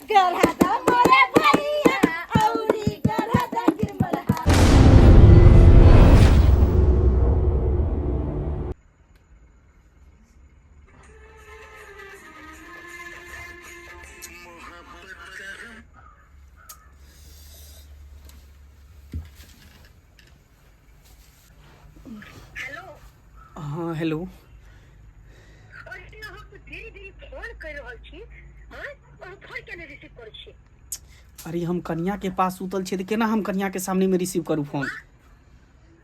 गरहदा मोरे भैया औरी गरहदा गिरमलहा। हाँ हेलो। अरे हम कन्या के पास सुतल छियै, केना हम कन्या के सामने में रिसीव करूँ फोन?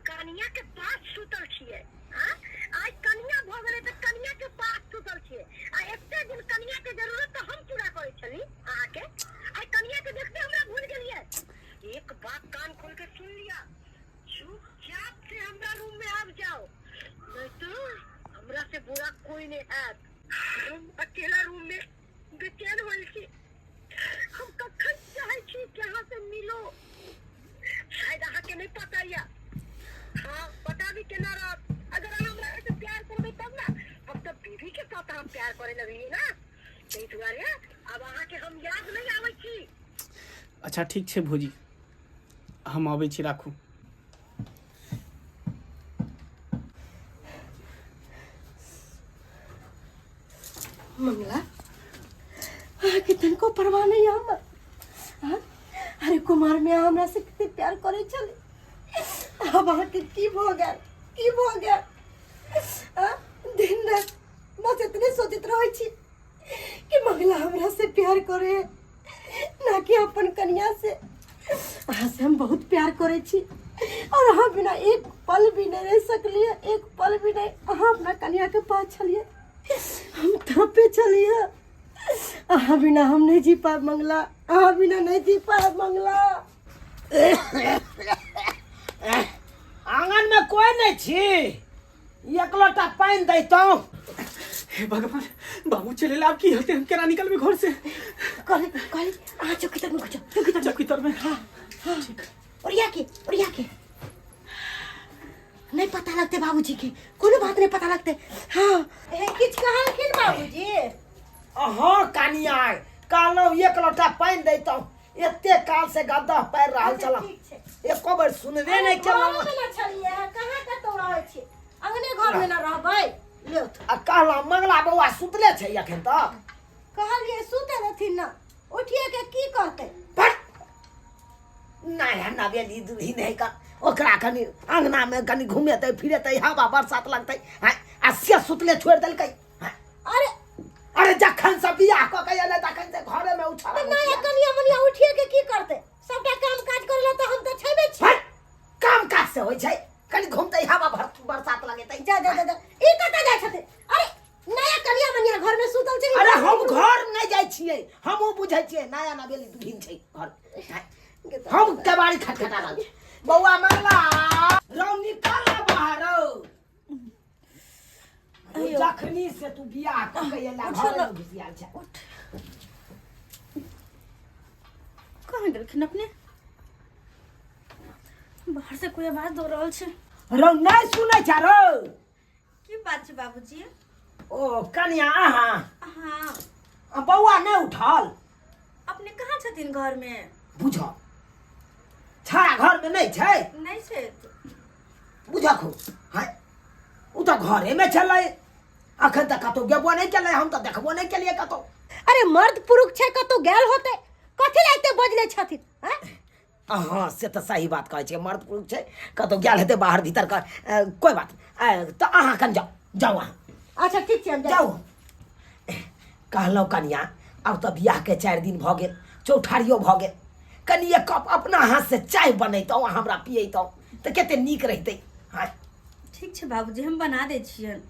कन्या के पास सुतल छियै? हां आज कन्या भ गेलै त कन्या के पास सुतल छियै। आ एते दिन कन्या के जरूरत त हम पूरा करै छली अहाँ के। आज कन्या के देखते हमरा भूल गेलियै। एक बात कान खोल के सुन लिया, चुपचाप से हमरा रूम में आ जाओ, नहीं तो हमरा से बुरा कोई नहीं है। हम अकेला रूम में बेचैन होल छी। हम कखन चाहे छी कि अहाँ से मिलो। शायद अहाँ के नहीं पता या। हाँ पता भी केना रहत। अगर अहाँ हमरा से प्यार करबै तब ना। अब तो बीवी के साथ हम प्यार करे लगलिए ना, तै दुआरे अब अहाँ के हम याद नहीं आबै छी। अच्छा ठीक छै भौजी, हम आबै छी, राखू। मंगला कितन को परवाह नहीं हम। अरे कुमार में हमरा से कितने प्यार करे चले, अब अहाँ के की भ गेल, की भ गेल? दिन रात बस इतने सोचत रहै छी कि मंगला हमरा से प्यार करे, ना कि अपन कन्या से। अहाँ से हम बहुत प्यार करे छी और अहाँ बिना एक पल भी नहीं रह सकलिए, एक पल भी नहीं। अहाँ अपना कन्या के पास चलिए, हम पे चलिए। अहाँ बिना हम नहीं जी पाए मंगला, अहाँ बिना नहीं जी पाए मंगला। आंगन में कोई नहीं छी, एक लोटा पानी दैतो। हे भगवान, बाबू चले ला, की होते हम केना निकलबे घर से? कॉलेज आ चौकी तक में घुसो, चौकी तर में। हाँ और या के नहीं पता लगते बाबूजी के, कोनो बात नहीं पता लगते। हाँ किछ कहलखिन बाबूजी? हाँ कनिया कहलो एक लोटा पानी दैतो। एते काल से गद्दा पैर रहल चला, एको बार सुनबे नहीं केला। कहाँ कतौ रहै छी? अंगने घर में ना रहबै? लियो तो आ कहला मंगला बौआ सुतले छै एखन तक। कहलिए सुते रहथिन ना, उठिए के की करते? फट नया नवेली दूही नहीं कर, ओकरा कनी अंगना में कनी घुमेते फिरेते, हवा बरसात लगते आ से सुतले छोड़ देलकै। अरे जखन से बियाह क के एले तखन से घरे में उठा नया कनिया मनिया उठिए के की करते? सबटा काम काज करला त हम त छेबे छी। काम काज से होय छै, कनी घुमते हवा बरसात लगेते। जा ई कतऽ जाइ छथे? अरे नया कनिया मनिया घर में सुतल छै। अरे हम घर नहीं जाय छियै, हमहु बुझै छियै नया नवेली दुल्हिन छै घर। हम केवाड़ी खटखटा रहल छी। बौआ मंगला रौ निकल बाहर। जखनी से तू बियाह क के एला घर में घुसियाल छै। कहाँ गेलखिन अपने? बाहर से कोई आवाज दो रहल छै। रौ नहीं सुनै छ रौ? की बात छै बाबूजी? ओ कन्या अहाँ? हाँ बौआ नहीं उठल? अपने कहाँ छथिन घर में? बुझ छाया घर में नहीं छै? नहीं छै। बुझखो है उ तो घरे में चलै, अखन तक कतो गेबो नहीं केलै, हम तो देखबो नहीं केलिए कतो। अरे मर्द पुरुष छै कतौ गेल होते, कथि लाइते बजले छथिन? हाँ से तो सही बात कहै छै, मर्द पुरुष छै कतो गेल हेते बाहर भीतर का। कोई बात तो अहाँ कन जाओ अहाँ। अच्छा ठीक छै हम जाओ। कहलौ कन्या अब तो बियाह के 4 दिन भ गेल, चौठारियो भ गेल, कनी एक कप अपना हाथ से चाय बनैतौ हमरा पियैतौ तो कते नीक रहितै। हाँ ठीक छै बाबूजी, हम बना दै छियन।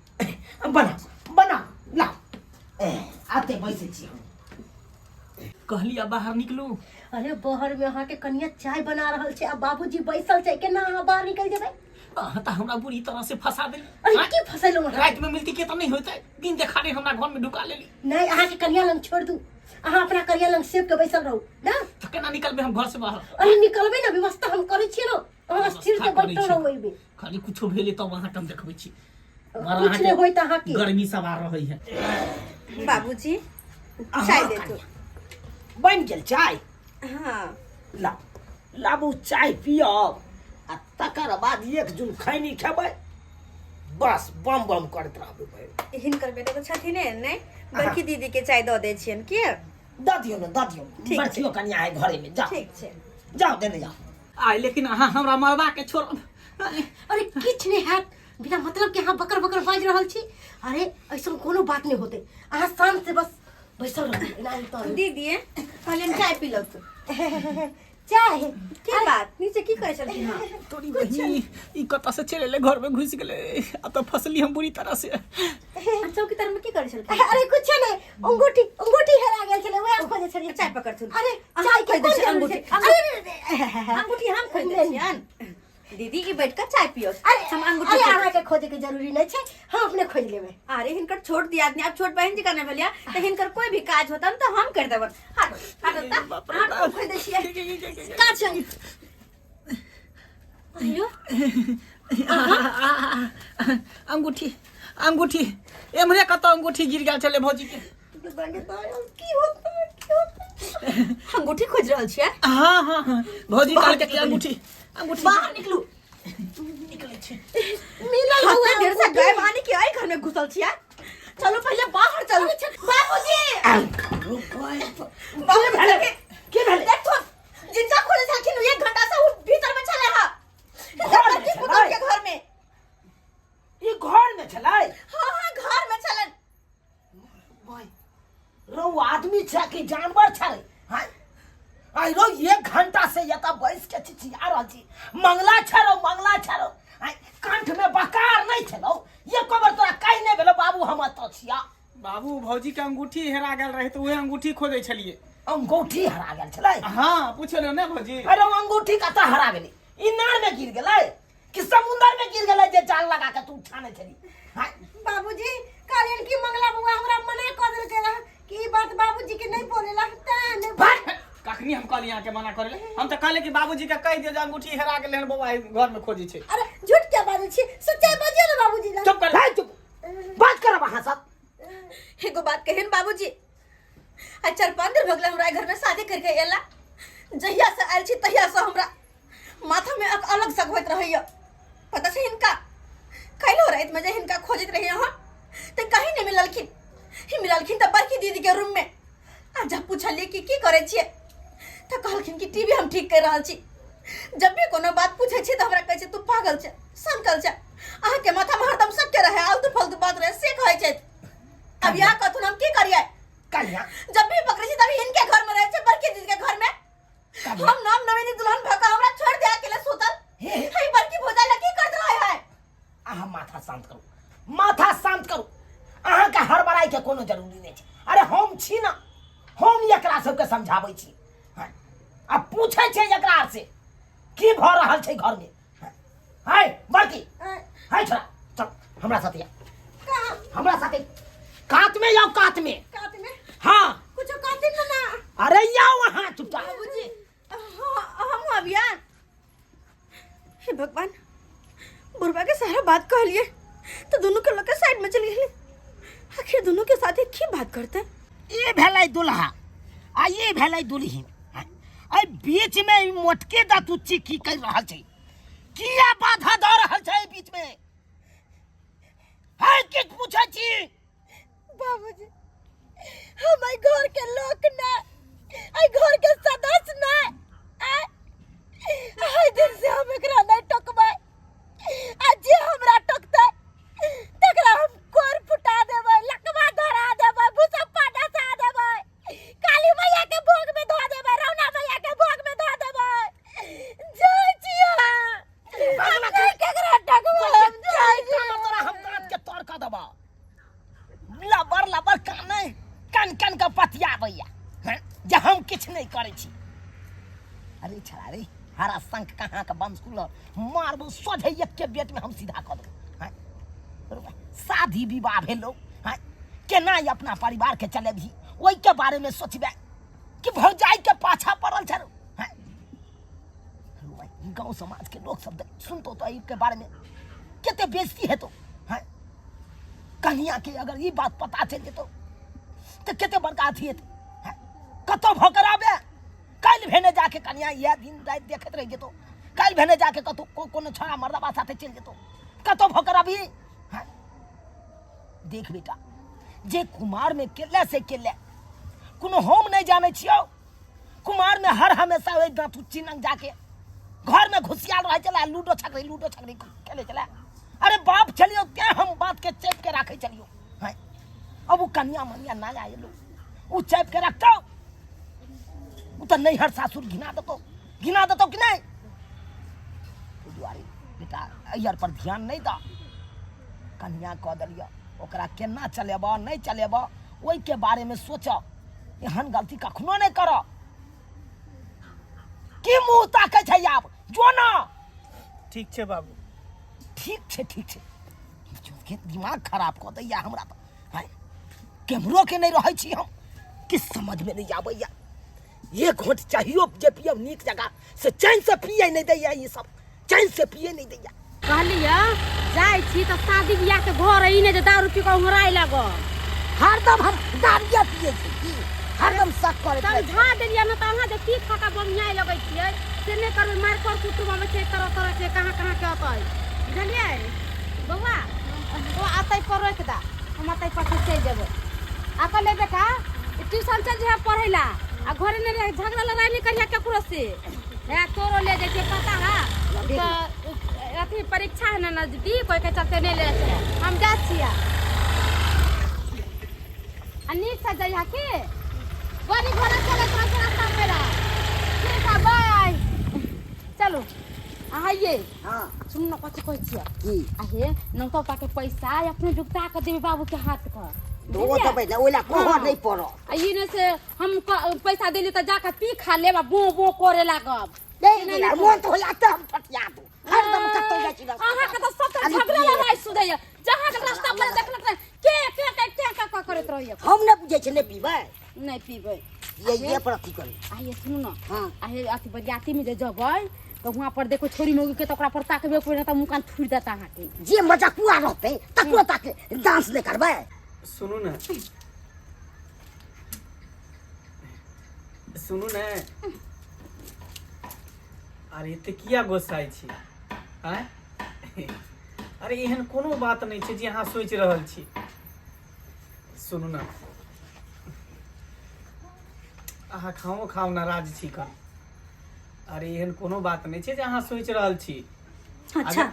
बना ला आते बैसे छी। कहलिया बाहर निकलू। अरे बाहर में अहाँ के कनिया चाय बना रहल छै आ बाबूजी बैसल छै, केना अहाँ बाहर निकल जेबै? अहाँ तो हमरा बुरी तरह से फंसा देली। अरे की फसैलौ? रात में मिलती के तो नहीं होता, दिन देखाड़े हमरा घर में ढुका लेली। नहीं अहाँ के कनिया लंग छोड़ दू, अहाँ अपना कनिया लंग सेब के बैसल रहू ना। तो केना निकलबे हम घर से बाहर? अरे निकलबे ना, व्यवस्था हम करै छियै ना, अहाँ स्थिर से बैठल रहू एबे। खाली कुछो भेले तो वहां हम देखबै छी। कुछ नहीं होई त अहाँ के गर्मी सवार रहै है। बाबूजी चाय दे दो। बन गेल चाय हाँ ला लाबू चाय पियब आ तकर बाद एक जुन खैनी खेबै बस बम बम करैत रहबै। हिनकर बेटा तो छथिन नहीं बड़की दीदी के चाय दो दे छियन की दऽ दियौ ने दऽ दियौ ठीक बच्चियो कनिया है घरे में जाओ ठीक छै जाओ देने जाओ। आइ लेकिन अहाँ हमरा मरबा के छोड़ब। अरे किछ नहीं है बिना मतलब के यहाँ बकर बकर बाज रहल छी। अरे ऐसा कोनो बात नहीं होते। अहाँ शांत से बस बैसल रहिए ना तो दीदी कहलियन चाय पी लो तू चाय की बात नीचे की कहै छलखिन हां तोरी बहिनी ई कतऽ से चले घर में घुस गेले। अब तो फसली हम बुरी तरह से। चौकीदार में की करै छलखिन अरे कुछ नहीं अंगूठी हेरा गेल छले वह खोजे छलिए। चाय पकड़ थुन अरे चाय के खोज दे कोन अंगूठी अरे अंगूठी हम खोज दे छियन दीदी की बैठ कर चाय पियो अरे हम अंगूठी अरे खोज- अहाँ के खोजे के जरूरी नहीं छे हम अपने खोज लेबे। अरे हिनकर छोड़ दिया आदमी अब छोट बहन जी करने वालिया तो हिनकर कोई भी काज होता तो हम कर देबन हट हट हम खोज दे छियै का छै अयो अंगूठी अंगूठी एमरे कतऽ अंगूठी गिर गेल छले भौजी के। की होता अंगूठी खोज रहल छियै हाँ हाँ हाँ भौजी काल के अंगूठी अंगूठी बाहर निकलू निकले छै। मिलल हत्ता हुआ देर से गए वानी के आई घर में घुसल छियै चलो पहले बाहर चलो बाबूजी बाबूजी की भेलै देखो जिंदा खोले छलखिन 1 घंटा से वो भीतर में चले हा घर में छलै? के घर में ई घर में छलै हां हां घर में चलन रौ आदमी छै कि जानवर छै हां आई रो 1 घंटा से यता बैस के चिचिया रहल छी मंगला छै रो आई कंठ में बकार नहीं छलो ये कबर तोरा काई नहीं भेलो बाबू हम त छिया। बाबू भौजी के अंगूठी हेरा गेल रहे तो वह अंगूठी खोजे छलिए। अंगूठी हरा गेल छलै। हाँ पूछलो ने भौजी। अरे वो अंगूठी कतऽ हरा गेलै इनार में गिर गेलै कि समुद्र में गिर गेलै जे जाल लगा के तू छाने छली। हाय बाबूजी कालियन की मंगला बुआ हमरा मना कर देल के कि ई बात बाबूजी के नहीं बोलेला ताने भाग कखनी हम कहली यहाँ के मना करे हम तो कहले कि बाबूजी के कह दियो जे अंगूठी हेरा गेल हन बौआ घर में खोजे छै। अरे झूठ क्या बात छी सच्चाई बजियो ना बाबूजी ला। चुप कर हाय चुप बात कर वहां सब एगो बात कहिन बाबूजी आज 4-5 दिन भगले हमरा घर में शादी करके एला जहिया से आयल छी तहिया से हमरा माथा में एक अलग सक होइत रहैया पता छै हिनका कैलो रात में जे हिनका खोजत रहिए हम त कहीं नहीं मिललखिन ही मिललखिन त बड़की दीदी के रूम में आ जब पूछलिए कि की करे छिए त कहलखिन कि टीवी हम ठीक कर रहल छी। जब भी कोनो बात पूछे छी त हमरा कहै छै तू पागल छै संकल छै अहाँ के माथा में हरदम सबके रहे आलतू फालतू बात रहे से कहै छै। अब यहाँ कथुन हम की करिए कन्या जब भी पकड़े छी तभी इनके घर में रहे छै बड़की दीदी के घर में हम नाम नवीनी दुल्हन भका हमरा छोड़ दे अकेले सुतल हे बड़की भौजा लगी कर रहे है। अहाँ माथा शांत करू अहाँ के हर बड़ाई के कोनो जरूरी नहीं छै। अरे हम छी ना हम एकरा सबके समझाबै छी अब पूछे छै एकरा से की भ रहल छै घर में। हाय बड़की हाय छोरा चल हमरा साथे कहां हमरा साथे कात में जाओ कात में कात में हाँ कुछ कातिन ना अरे जाओ वहां चुपचाप बाबूजी हम अभिया हे भगवान बुढ़वा के सारा बात कह लिए तो दोनों के लोग साइड में चल गए आखिर दोनों के साथ एक ही बात करते ये भेलै दुल्हा आ ये भेलै दुल्हिन आई बीच में ई मोटके दातुच्ची की कर रहल छै किया बाधा द रहल छै बीच में हाय किछ पूछै छी बाबूजी हम आई घर के लोक ना आई घर के सदस्य ना आई दिन से हम एकरा नहीं टोकबै आज जे हमरा टोकतै तकरा हम कोर फुटा देबै लकवा धरा देबै भूसप्पा डसा देबै काली मैया के भोग में धो देबै रौना मैया के भोग में धो देबै जय जिया हम नहीं केकरा टोकबै हम जय जिया तोरा हम काट के तोड़ का देबा लबर काने कन के पतियाबैया हैं जे हम किछ नहीं करै छी। अरे छड़ा रे हरा शंख कहाँ का बंसकुल मारबो सोझे एक के बेट में हम सीधा कर देबो हैं शादी विवाह भेलो हैं केना ई अपना परिवार के चलेबही ओई के बारे में सोचबे कि भौजाई के पाछा पड़ल छरो हैं गांव समाज के लोग सब सुनतो तो ई के बारे में केते बेइज्जती हेतो हैं कन्या के अगर ये बात पता चल जेतो तो केते बड़का अथी हेतै कतो भोकर आबे काल भेने जाके कन्या ये दिन रात देखत रह जेतो काल भेने जाके कतो कोनो छोरा मर्दबा साथे चल जेतो कतो भोकर आबी हाँ? देख बेटा जे कुमार में केले से केले कोनो हम नहीं जाने छियो कुमार में हर हमेशा ओइ गांठू चिनंग जाके घर में घुसियाल रह चला लूडो छकरी खेले चला अरे बाप चलियो ते हम बात के चेप के रखे चलियो हैं अब वो कन्या मनिया ना आए लो वो चेप के रखतो वो तो नहीं हर सासुर घिना देतो कि नहीं दुआरी बेटा यार पर ध्यान नहीं दा कन्या कह दलिया ओकरा केना चलेबा नहीं चलेबा ओई के बारे में सोचो एहन गलती कखनो नहीं करो की मुंह ताकै छै आब जो ना ठीक छे बाबू ठीक छै के दिमाग खराब कऽ दैया हमरा तो हैं केमरो के नहीं रहै छी हम किस समझ में नहीं आबैया एक घोट चाहियो जे पियब नीक जगह से चैन से पिए नहीं दैया ये सब चैन से पिए नहीं दैया कहलिया जाय छी त शादी बियाह के घर ई ने जे दारू पी के उंगराय लागो हरदम हम दारू पिए छी हरदम शक करे तब झा देलिया न त अहाँ जे पी खा के बमियाय लगै छियै से ने करबै मार कर कुटुम में छै तरह के कहां के अतै बुझलियै बौआ ओ आतै पर रख दा हम आतै पर चल जेबै आ कहले बेटा ट्यूशन चल जे पढ़ै ला आ घरे ने रह झगड़ा लड़ाई नहीं करिया केकरो से है तोरो ले जाय छै पता है तो अथी परीक्षा है ना नजदीक कोई के चलते नहीं ले छै हम जा छिया अनिक से जइहा के बड़ी घोड़ा चले रास्ता मेरा ठीक है बाय चलो आइए हां सुन न कथि कहै छियै की आहे न तो पाके पैसा अपने जुगता के देबे बाबू के हाथ का तो वो तो पहले ओला कोहो नहीं पड़ो आई ने से हम पैसा देली त जाके पी खा लेबा बो करे लागब नहीं मन तो होला त हम फटिया दू हरदम कतो जाइ छी अहाँ के त सब झगड़ा लड़ाई सुधैया जहां के रास्ता पर देखलक के करत रहिए हम न बुझै छै नहीं पीबै नहीं पीबै ये पर अथी करी आइए सुनु न हां आहे अथी बरियाती में जे जबै तो वहां पर देखो छोरी मोगी के तो ओकरा पर ताकबे कोई त मुकान थुर देता अहाँ के जे मजाकुआ रहते तकरो ताके डांस नहीं करबै सुनू ना अरे ते किया गोसाई छी हैं अरे एहन कोनो बात नहीं छै जे अहाँ सोच रहल छी सुनू ना अहाँ खाओ नाराज छी कर अरे एहन कोनो बात नहीं छै जे अहाँ सोच रहल छी अच्छा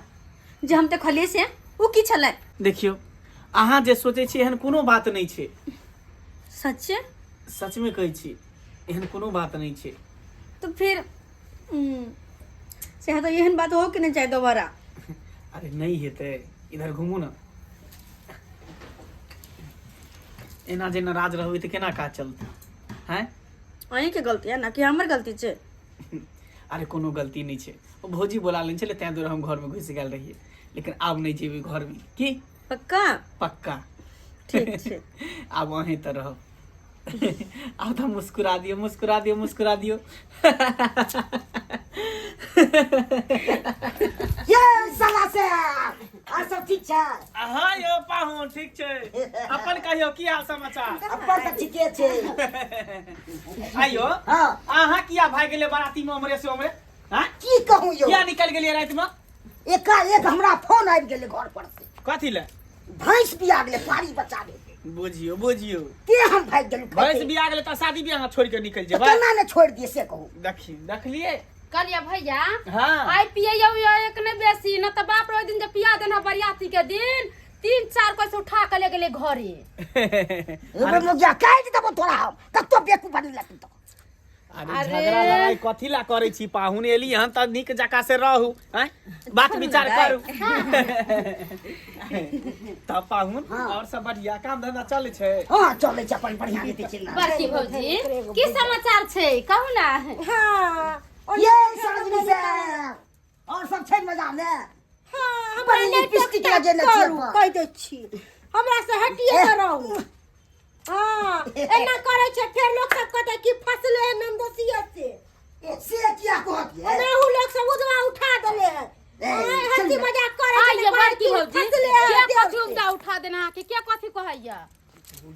जे हम ते खलिए से उ की छले देखियो अहाँ जे सोचे छी एहन कोनो बात नहीं छै सच सच में कहै छी एहन कोनो बात नहीं छै तो फिर से तो एहन बात हो कि नहीं चाहिए दोबारा अरे नहीं हेते इधर घूमू ना एना जे नाराज रहबै त केना काज चलतै हैं अहीं के गलती है ना कि हमर गलती छै अरे कोनो गलती नहीं छै ओ भौजी बोला लेन छले तै दूर हम घर में घुस गेल रहिए लेकिन आब नहीं जेबै घर में की पक्का ठीक छै आब वहीं त रहो अब तो मुस्कुरा दियो ये साला से आ सब ठीक छै हां यो पाहु ठीक छै अपन कहियो की हाल समाचार अपन त ठीके छै आइयो हां आहा किया भाग गेले बाराती में हमरे से हमरे हां की कहूं यो किया निकल गेलिए रात में एक हमरा फोन आबि गेले घर पर से कथि ले भैंस बिया गेले पारी बचा दे बुझियो के हम भाग गेलु भैंस बिया गेले त शादी बियाह छोड़ के निकल जेबै केना ने छोड़ दिए से कहूं देखलिए कहलिया भैया हां आई पियौ एक ने बेसी न त बाप रे दिन जे पिया देना बरियाती के दिन 3-4 पैसे उठा के ले गेले घरे अरे मुझे काहे देबो तोरा हम कतो बेकू बनी लती तो अरे झगड़ा लड़ाई कथि ला करे छी पाहुन एली हन त निक जका से रहू हैं बात विचार करू त पाहुन और सब बढ़िया काम धंधा चले छै हां चले छै अपन बढ़िया रीति चिन्ना बड़की भौजी की समाचार छै कहू ना हां ये समझनी से और सब छै मजा में हां हमरा लिपस्टिक लगे न छै कह दे छी हमरा से हटिए न रहू हां एना करे छै फेर लोग सब कहते कि फसले नंदोसिया से क्या कहत है अरे उ लोग सब उजवा उठा देले है हंसी मजाक करे आइए बड़की भौजी फसले के कथि उठा देना के कथि कहैया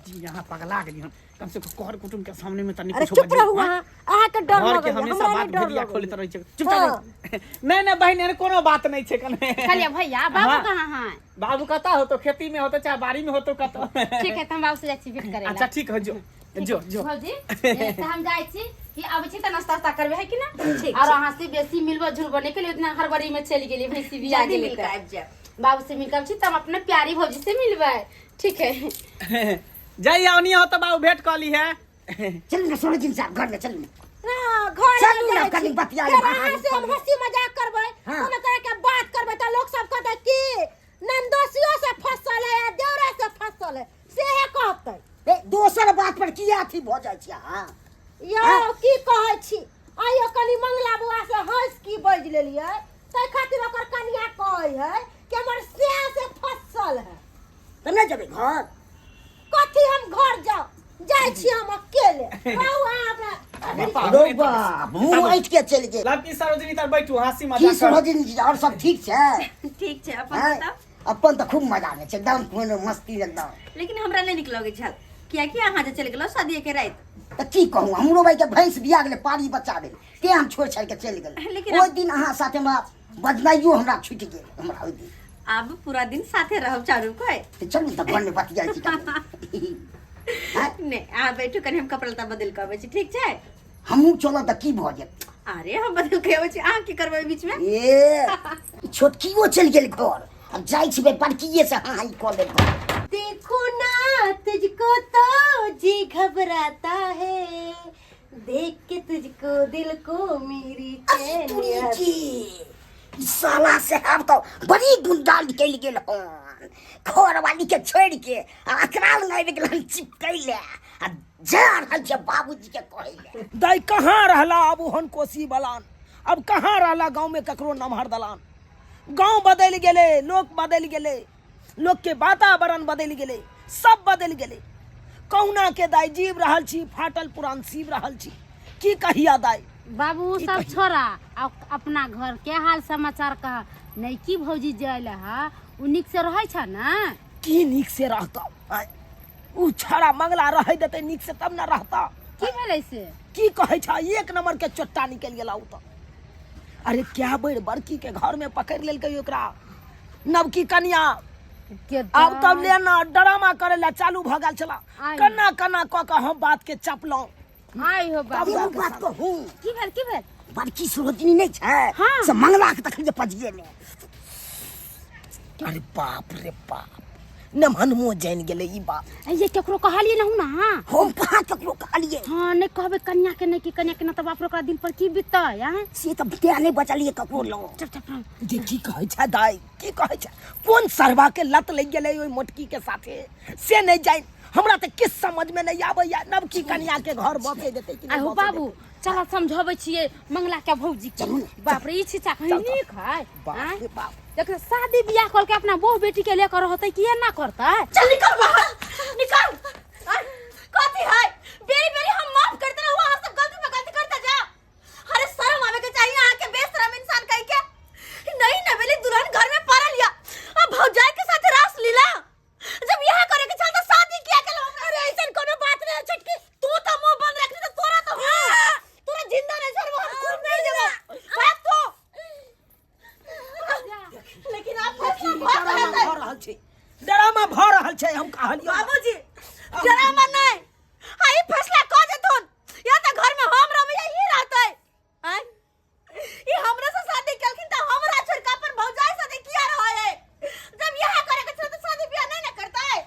जी यहाँ पगला गेली हम कम से कम घर कुटुम के सामने में तनी अरे कुछ चुप रहू अहाँ अहाँ के डर घर के लगल हमेशा हमरा बात नहीं डर भेड़िया लगल खोलत रहै छै चुप नहीं नहीं बहन एहन कोनो बात नहीं छै कने चलिए भैया बाबू हाँ। कहाँ हैं? बाबू कहता हो तो खेती में होतो चाहे बाड़ी में होतो कहतो ठीक है तो हम बाबू से जाई छी भेंट करे अच्छा ठीक है जो जो जो भौजी से हम जाई छी कि अब छी त नाश्ता वास्ता करबे है कि ना ठीक, और वहां से बेसी मिलबो झुलबो नहीं के लिए उतना हड़बड़ी में चली गेली भैंसी भी आ जल्दी गेली मिलकर आबि जाएब। बाबू से मिलकर छी तब अपने प्यारी भौजी से मिलबे ठीक है जय आवनी हो तो बाबू भेंट कर ली है चल ना सोने दिन साहब घर में चल ना ना घर चलू में ना जाई कनी छी। बतिया फिर बाहर अहाँ से हम निकल। हंसी मजाक करबै हाँ। कोनो तरह के बात करबै त लोग सब कहतै कि नंदोसियो से फसल है या देवरा से फसल है से है कहतै ए, दोसर बात पर किया अथी भ जाइ छै हां यो हाँ। की कहै छी आइयो कनी मंगला बुआ से हंस की बाज लेलियै तै खातिर ओकर कनिया कहै है कि हमर से फसल है त नहीं जबे घर कथी हम घर जाओ जाय छी हम अकेले कहू अहाँ रो बाप मुंह ऐठ के चल गेल लड़की सरोजनी तर बैठू हंसी की मजाक कर सरोजिनी जी और सब ठीक छै ठीक छै अपन हैं? बताउ अपन तो खूब मजा में छै एकदम कोनो मस्ती एकदम लेकिन हमरा नहीं नीक लगे छल कियाकि अहाँ जे चल गेलो शादी के रात त की कहूं हमरो भाई के भैंस बिया गेले पानी बचा देल ते हम छोड़ छाड़ के चल गेल लेकिन ओइ दिन अहाँ साथे हमरा बदनाइयो हमरा छूट गेल हमरा ओइ दिन अब पूरा दिन साथे रहब चारू कोई त चलू त घर में बतिया छी नहीं आ बैठू कनी हम कपड़ा लत्ता बदल के आबै छी ठीक छै हमहू चलब त की भ जेत अरे हम बदल के आबै छी अहाँ की करबै बीच में ए छोटकियो चल गेल घर अब जाई छी बे बड़कीए से हां ई कॉल दे देखो ना तुझको तो जी घबराता है देख के तुझको दिल को मेरी चैन जी साला से हम तो बड़ी गुंडाल निकल गेल हन घर वाली के छोड़ के अकरा लग गेल चिपकैले आ जा रहल छै बाबूजी के कहैले दाई कहाँ रहला अब ओहन कोसी बलान अब कहाँ रहला गांव में ककरो नमहर दलान गांव बदल गेले लोग बदल गेले लोग के वातावरण बदल गेले सब बदल गेले कहुना के दाई जीव रहल छी फाटल पुरान सीव रहल छी की कहिया दाई बाबू उ सब छोड़ा अपना घर के हाल समाचार कहा नहीं की भौजी जाइल है उ निक से रहै छ ना की नीक से रहता आय, उ छड़ा मंगला रह देते नीक से तब न रहता की भेलै से की कहे छ एक नंबर के चोट्टा निकल गेला उ तो अरे क्या बेर बड़की के घर में पकड़ लेलकै ओकरा नवकी कन्या के अब तब लेना ड्रामा करे ला चालू भ गेल छला आय। कन्ना कन्ना क के हम बात के चपलौं आई हो बाबू एगो बात कहूं की भेल बड़की सरोजिनी नहीं छै हाँ। से मंगला के तखन जे पजिए ने अरे बाप रे बाप नमहनमो जान गेले ई बात ये केकरो कहलिए ना ना हम कहाँ ककरो कहलिए हाँ नहीं कहबे कन्या के नहीं कि कन्या के ना तो बाप रे ओकरा दिन पर की बीतै हैं से तो त्या नहीं बचलिए ककरो लो चुप चुप जे की कहे छै दाई की कहे छै कोन सरवा के लत लग गेलै ओई मोटकी के साथे से नहीं जाइन हमरा त किस समझ में नहीं आबै या नवकी कन्या के घर बसे देते कि आई हो बाबू चल समझाबै छियै मंगला के भौजी के बाप रे ई छिचा कहीं नीक है बाप रे बाप देख शादी बियाह कर के अपना बहू बेटी के लेकर होतै कि ये ना करतै चल निकल बाहर निकल कथी है बेरी बेरी हम माफ करते रहो हम सब गलती पे गलती करते जा अरे शर्म आवे के चाहिए यहाँ के बेशरम इंसान कह के नहीं नवेली दुल्हन घर में पारा लिया अब भौजाई के साथ रास लीला जब यह करे के चलता शादी किया के लोग अरे ऐसा कोनो बात नहीं है छटकी तू तो मुंह बंद रखनी तो तोरा तो तोरा जिंदा नहीं छोड़बो हम खून नहीं देबो भाग तो लेकिन आप ड्रामा भ रहल छै ड्रामा भ रहल छै हम कहलियो बाबूजी ड्रामा नहीं हां ई फैसला क देथुन या त घर में हम रह या ई रहतै हैं ई हमरा से शादी केलखिन त हमरा छोड़ के अपन भौजाई शादी किया रहा है जब यह करे के चलते शादी बियाह नहीं ना करता है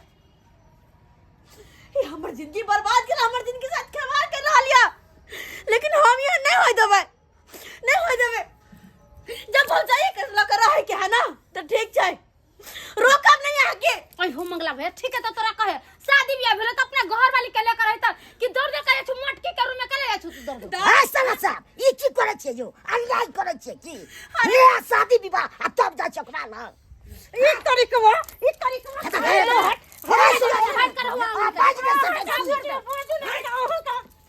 ई हमर जिंदगी बर्बाद कर हमर जिंदगी के साथ खिलवाड़ कर रहा लिया लेकिन हम ये नहीं होय देबे जब भौजाई के लग रहा है के है ना तो ठीक छै रोकब नहीं आगे ओइ हो मंगला भैया ठीक है तो तोरा कहे शादी बियाह भेल त अपने घर वाली के लेकर है त कि दौड़ दे कहे छु मटकी के रूम में करे छु तू दौड़ हां साला साहब ई की करे छै यो अन्याय करे छै की अरे शादी विवाह आ तब जा चकरा ना एक तरीका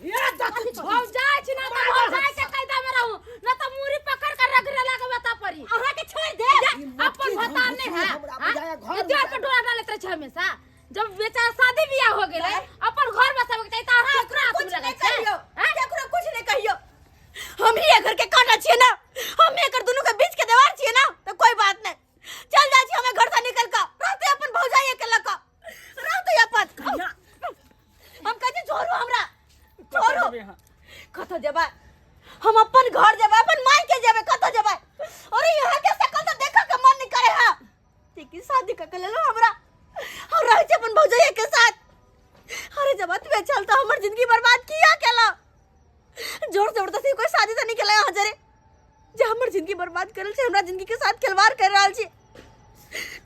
ये देख भौजाई छी ना त भौजाई के कायदा में रहू ना त मुरी पकड़ कर रख रे लगे बता पड़ी अहाँ के छोड़ दे अपन भतार नहीं है ये द्वार पे डोरा डालत रहे छै हमेशा जब बेचारा शादी बियाह हो गेलै हम ही घर के काटा छिए ना, हम एकर दोनों के बीच के दीवार छिए ना, तो कोई बात नहीं। चल जा छी हमें घर से निकल का, रहते अपन भौजाई के लका, रहते अपन हम कहते छोड़ो हमरा, छोड़ो कतो जेबा, हम अपन घर जेबा, अपन माई के जेबे, कतो जेबा। अरे यहाँ के शकल तो देखा के मन नहीं करे हां, ठीक है शादी का ले लो हमरा और रह जे अपन भौजाई के साथ। अरे जब तू चलता हमर जिंदगी बर्बाद किया केला, जोर जबरदस्ती कोई शादी से नहीं केला यहाँ जरे, जे हमर जिंदगी बर्बाद करल छे, हमरा जिंदगी के साथ खिलवाड़ कर रहल छे।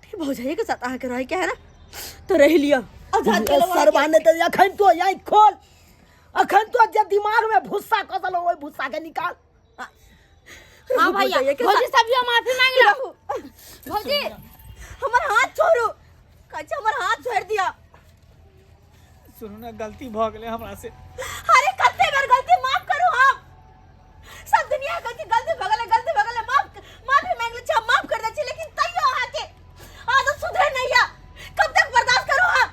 ठीक भौजाई के साथ आके रह के है ना तो रह लिया आजाद के सरबाने तो अखन तो यही खोल, अखन तो जब दिमाग में भुस्सा कसल हो, भुस्सा के निकाल। हां भैया, भौजी सब माफी मांग लो। भौजी हमर हाथ छोड़ो, कच्चा हमर हाथ छोड़ दिया। सुनो ना, गलती भ गेले हमरा से। अरे कते बार गलती माफ करू हम, सब दुनिया गलती गलती भगले माफी मांग ले छ, माफ कर दे छी, लेकिन तैयो आके आदत सुधरे नहीं है। कब तक बर्दाश्त करू हम?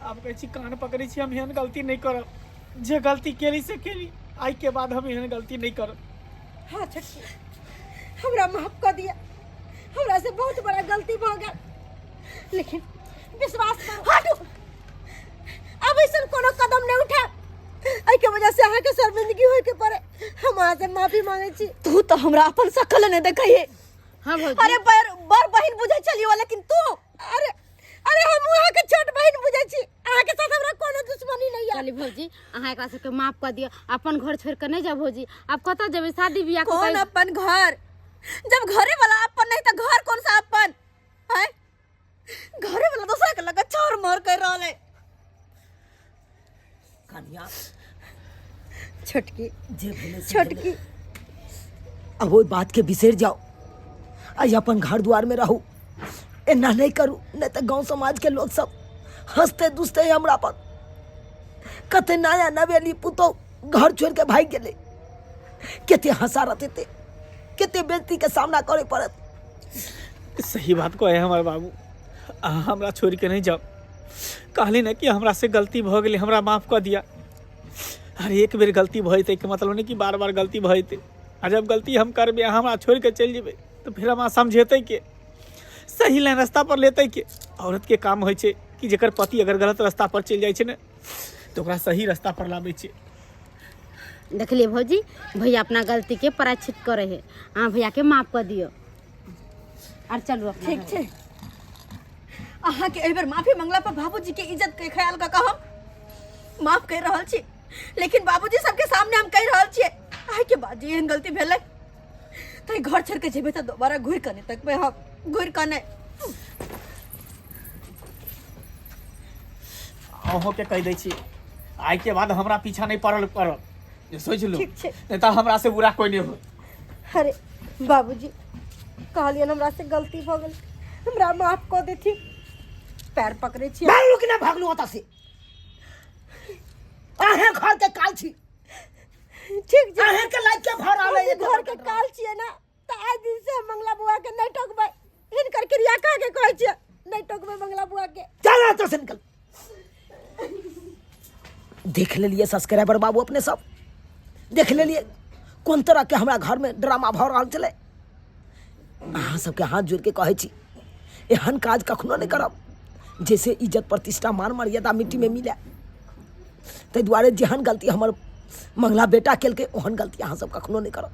आप कहै छी कान पकड़ै छी, हम एहन गलती नहीं करब, जे गलती केली से केली, आई के बाद हम एहन गलती नहीं करब। हाँ छटकी, हमरा माफ कर दिया, हमरा से बहुत बड़ा गलती भ गेल, लेकिन विश्वास करो हटो, अब ऐसा कोनो कदम नहीं उठा, आई के वजह से अहाँ के शर्मिंदगी होय के पड़े, हम अहाँ से माफी मांगे छी। तू तो हमरा अपन शकल ने देखइए। हां भौजी, अरे बर बहन बुझे चलियो, लेकिन तू अरे हम वहाँ के छोट बहन बुझे छी, अहाँ के साथ हमरा कोनो दुश्मनी नहीं है। चली भौजी, अहाँ एकरा सबके माफ कर दियो, अपन घर छोड़ के नहीं जा भौजी। आप कत जेबे शादी बियाह को? कौन अपन घर, जब घरे वाला अपन नहीं तो घर कौन सा अपन है? घरे वाला दूसरा के लगा चोर मार कर रहल है। कन्या छटकी जे भेले से छटकी, अब वो बात के बिसर जाओ, आज अपन घर द्वार में रहू, एना नहीं करू, नहीं तो गांव समाज के लोग सब हंसते दुसते हमरा पर, कते नया नवेली पुतो घर छोड़ के भाग गेले, केते हंसा रहते थे, केते बेइज्जती के सामना करे पड़त। सही बात को है हमारे बाबू, अहाँ हमरा छोड़ के नहीं जाओ, कहली ना कि हमरा से गलती भ गेलै, हमरा माफ कर दिया। अरे एक बेर गलती भइते के मतलब नहीं कि बार बार गलती भइते, आ जब गलती हम करबे, हमरा छोड़ के चल जेबे, तो फिर हमरा समझेते के, सही लाइन रास्ता पर लेते के। औरत के काम होइ छै कि जेकर पति अगर गलत रास्ता पर चल जाइ छै ने, तो ओकरा सही रास्ता पर लाबै छै। देखलिए भौजी, भैया अपना गलती के प्रायश्चित करे है, अहाँ भैया के माफ कर दियो और चलू अपना ठीक छे, अहाँ के एबर माफी मंगला पर बाबूजी के इज्जत के ख्याल का हम माफ कर रहल छी, लेकिन बाबूजी सबके सामने हम कह रहल छी आइ के बाद एहन गलती भेलै तो घर छोड़ के जेबे तो दोबारा घुर कने तक में हम घुर कने। अहों के कह दै छी, आइ के बाद हमरा पीछा नहीं पड़ल करब, जे सोच लो, ठीक छै। नहीं तो हमरा से बुरा कोई नहीं हो। अरे बाबूजी कहलियन हमरा से गलती भ गेल, हमरा माफ कर देती, पैर पकड़े छी। भागलू कि ना भागलू ओता से, आहे घर के काल छी, ठीक छै, आहे के लाइक के भर आले, बाबूजी घर के काल छिए ना, तो आज दिन से हम मंगला बुआ के नहीं टोकबै, इनकर क्रिया का के कहै छिए नहीं टोकबै मंगला बुआ के। चल तो से निकल। देख ले लिए सब्सक्राइबर बाबू अपने सब, देख ले लिए कोन तरह के हमरा घर में ड्रामा भ रहल चले। अहाँ सबके हाथ जोड़ के कहै छी, एहन काज कखनो नहीं करब जैसे इज्जत प्रतिष्ठा मान मर्यादा मिट्टी में मिले। ताहि दुआरे जेहन गलती हमर मंगला बेटा केलकै, ओहन गलती अहाँ सब कखनो नहीं करब।